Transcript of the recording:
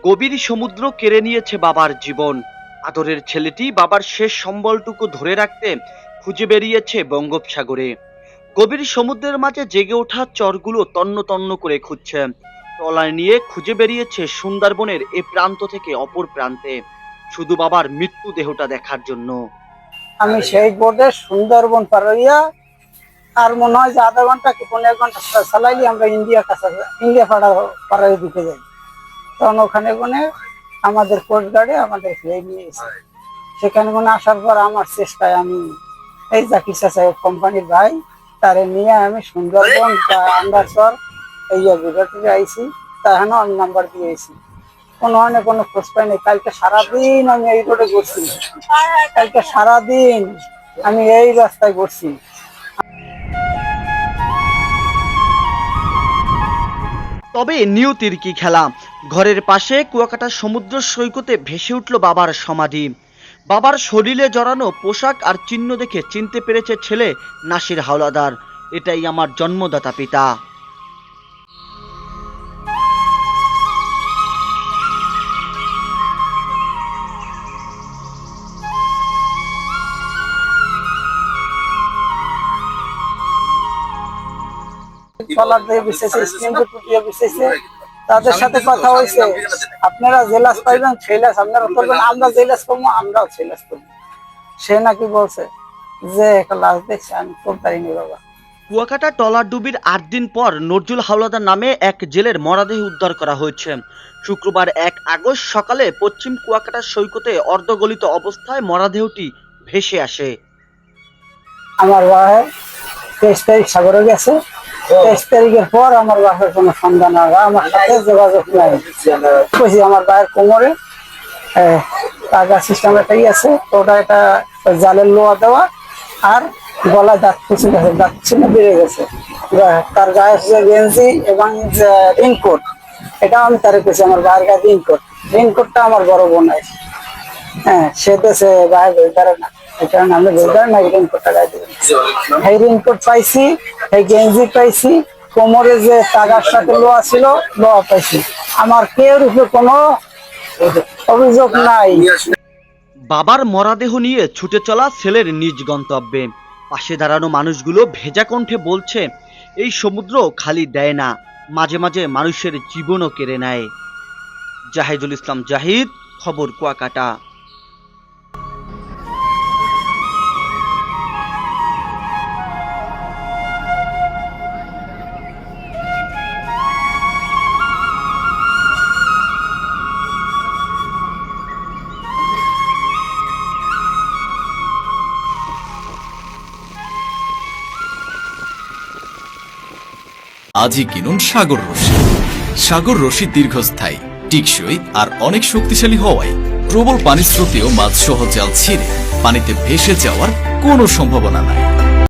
গভীর সমুদ্র কেড়ে নিয়েছে বাবার জীবন। আদরের ছেলেটি বাবার শেষ সম্বলটুকু ধরে রাখতে খুঁজে বেরিয়েছে বঙ্গোপসাগরে। গভীর সমুদ্রের মাঝে জেগে ওঠা চরগুলো তন্ন তন্ন করে খুঁজছে। ট্রলার নিয়ে খুঁজে বেরিয়েছে সুন্দরবনের এ প্রান্ত থেকে অপর প্রান্তে, শুধু বাবার মৃত্যু দেহটা দেখার জন্য। আমি সেই বোর্ডে সুন্দরবন পার হইয়া আর মনে হয় যে আধা ঘন্টা কি 15 ঘন্টা চালাইলে আমরা ইন্ডিয়া পাড়ায় ঢুকে যাই। তখন ওখানে আমাদের কোস্ট গার্ডে আমাদের ফিরে নিয়ে এসে সেখানে আসার পর আমার চেষ্টায় আমি এই জাকির চাচা কোম্পানির ভাই তারে নিয়ে আমি সুন্দরবন আন্দারচর এই বিঘাটিতে আইসি, তাহলে আমি নাম্বার দিয়েছি। কোনো খোঁজ পাই নাই। কালকে সারাদিন আমি এই রোডে ঘুরছি, কালকে সারাদিন আমি এই রাস্তায় ঘুরছি। তবে নিয়তির কি খেলা, ঘরের পাশে কুয়াকাটা সমুদ্র সৈকতে ভেসে উঠল বাবার সমাধি। বাবার শরীরে জড়ানো পোশাক আর চিহ্ন দেখে চিনতে পেরেছে ছেলে নাসির হাওলাদার, এটাই আমার জন্মদাতা পিতা। তাদের সাথে কথা হয়েছে, আপনারা জেলাস পাইবেন ছেলাস আপনারা করবেন, আমরা জেলাস করবো, আমরাও ছেলাস করবো। সে নাকি বলছে যে লাশ দেখছে, আমি করতে পারিনি বাবা। কুয়াকাটা ট্রলার ডুবির 8 দিন পর নজরুল হাওলাদার নামে এক জেলের মরদেহ উদ্ধার করা হয়েছে। শুক্রবার 1 আগস্ট সকালে পশ্চিম কুয়াকাটা সৈকতে অর্ধগলিত অবস্থায় মরদেহটি ভেসে আসে। আমার ভাই 23 তারিখ সাগরে গেছে, 23 তারিখের পর আমার বাসার কোনো সন্ধান হয়, আমার সাথে যোগাযোগ নাই। বুঝি আমার ভাইয়ের কোমরে টাকা সিস্টেম একটাই আছে, ওটা একটা জালের লোয়া দেওয়া, আর গলায় দাঁত খুশি গেছে, দাঁত খুশি বেড়ে গেছে। তার গায়ে গেঞ্জি এবং রেইনকোট, এটা আমি তারে কেছি আমার ভাইয়ের গায়ে রেইনকোটটা আমার বড় বোন আছে। হ্যাঁ, সে দেশে ভাই বই পারে না, এই কারণে আমি বই পারে না, রেইনকোটটা গায়ে দেবেন। এই রেইনকোট পাইছি, এই গেঞ্জি পাইছি, কোমরে যে তাগার সাথে লোয়া ছিল লোয়া পাইছি। আমার কেউ উপরে কোনো অভিযোগ নাই। বাবার মরদেহ নিয়ে ছুটে চলা ছেলের নিজ গন্তব্যে পাশে দাঁড়ানো মানুষগুলো ভেজা কণ্ঠে বলছে, এই সমুদ্র খালি দেয় না, মাঝে মাঝে মানুষের জীবনও কেড়ে নেয়। জাহিদুল ইসলাম জাহিদ, খবর কুয়াকাটা। আজই কিনুন সাগর রশি। সাগর রশি দীর্ঘস্থায়ী, টিকসই আর অনেক শক্তিশালী হওয়ায় প্রবল পানিস্রোতেও মাছ সহ জাল ছিঁড়ে পানিতে ভেসে যাওয়ার কোনো সম্ভাবনা নাই।